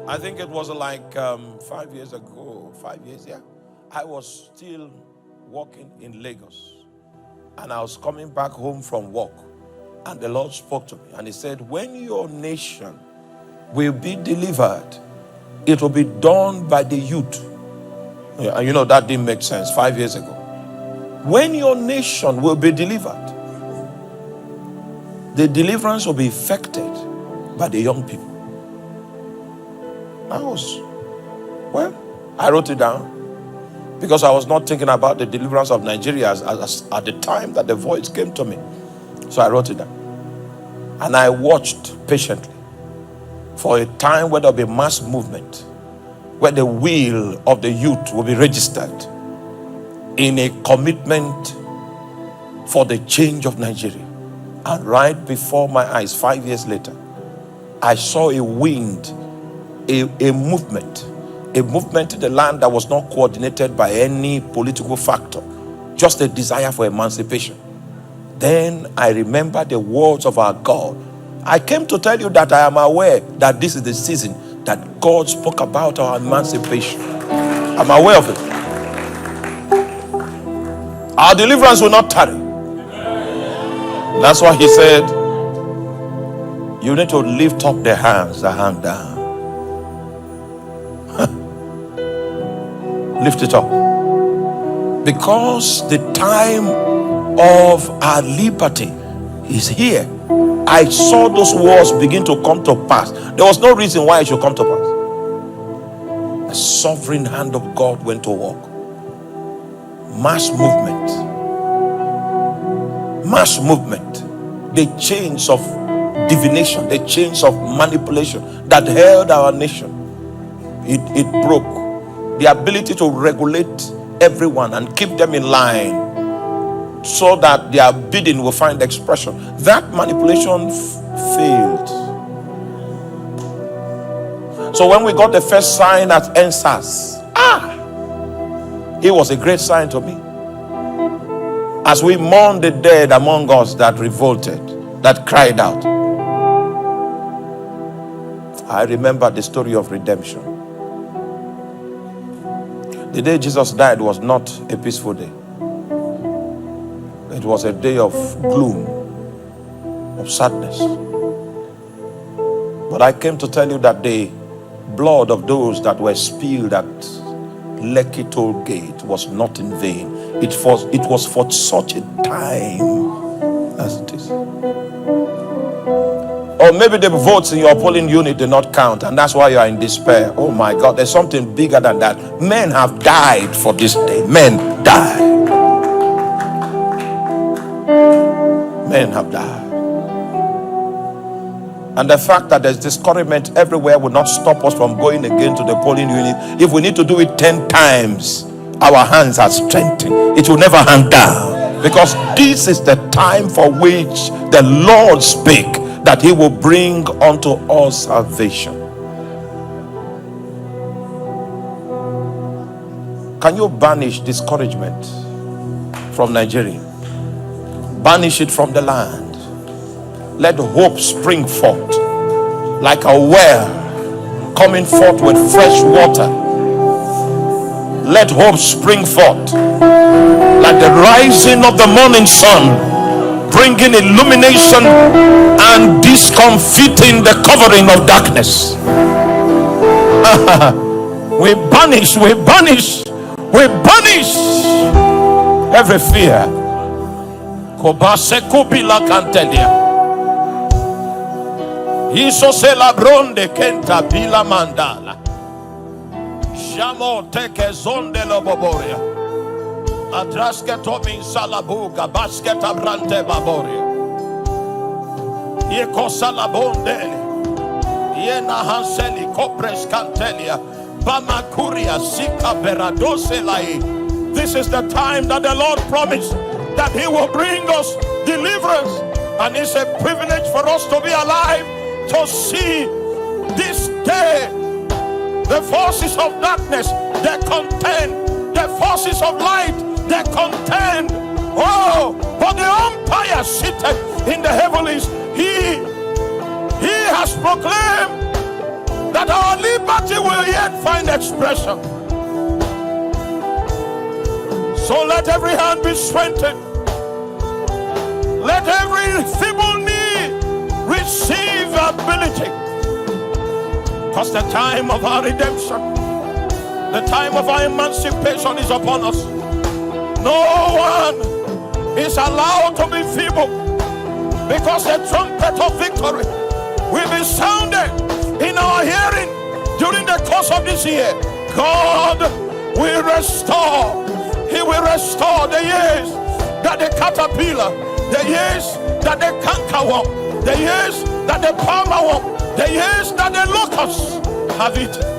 I think it was like 5 years ago, 5 years, yeah. I was still working in Lagos. And I was coming back home from work. And the Lord spoke to me. And he said, when your nation will be delivered, it will be done by the youth. Yeah, and you know that didn't make sense 5 years ago. When your nation will be delivered, the deliverance will be effected by the young people. I wrote it down because I was not thinking about the deliverance of Nigeria as at the time that the voice came to me. So I wrote it down. And I watched patiently for a time where there will be mass movement, where the will of the youth will be registered in a commitment for the change of Nigeria. And right before my eyes, 5 years later, I saw a wind, a movement in the land that was not coordinated by any political factor, just a desire for emancipation. Then I remember the words of our God. I came to tell you that I am aware that this is the season that God spoke about our emancipation. I'm aware of it. Our deliverance will not tarry. That's why he said, you need to lift up the hands that hang down. Lift it up. Because the time of our liberty is here. I saw those words begin to come to pass. There was no reason why it should come to pass. The sovereign hand of God went to work. Mass movement. Mass movement. The chains of divination, the chains of manipulation that held our nation, it broke. The ability to regulate everyone and keep them in line so that their bidding will find expression. That manipulation failed. So when we got the first sign at NSAS, it was a great sign to me. As we mourned the dead among us that revolted, that cried out. I remember the story of redemption. The day Jesus died was not a peaceful day. It was a day of gloom, of sadness. But I came to tell you that the blood of those that were spilled at Lekki toll gate was not in vain. It was for such a time as it is. Or maybe the votes in your polling unit did not count, and that's why you are in despair. Oh my God, there's something bigger than that. Men have died for this day. Men died. Men have died. And the fact that there's discouragement everywhere will not stop us from going again to the polling unit. If we need to do it 10 times, our hands are strengthened. It will never hang down. Because this is the time for which the Lord spake, that he will bring unto us salvation. Can you banish discouragement from Nigeria? Banish it from the land. Let hope spring forth like a well coming forth with fresh water. Let hope spring forth like the rising of the morning sun, bringing illumination and discomfiting the covering of darkness. We banish every fear. Kobase kupila kantelia. Iso se labronde kenta bila mandala. Jamo teke zonde loboboria. Atraske tomin salabuga basket abrante baboria. Ye cosa labondele. Ye na hanseli kopres cantelia. Bamakuria sika beradose lai. This is the time that the Lord promised that he will bring us deliverance. And it's a privilege for us to be alive to see this day. The forces of darkness, they contend. The forces of light, they contend. Oh, but the umpire seated in the heavens, he has proclaimed that our liberty will yet find expression. So let every hand be strengthened. Let every feeble knee receive ability. Because the time of our redemption, the time of our emancipation is upon us. No one is allowed to be feeble, because the trumpet of victory will be sounded in our hearing during the course of this year. God will restore. He will restore the years that the caterpillar, the years that the cankerworm, the years that the palmer worm, the years that the locusts have eaten.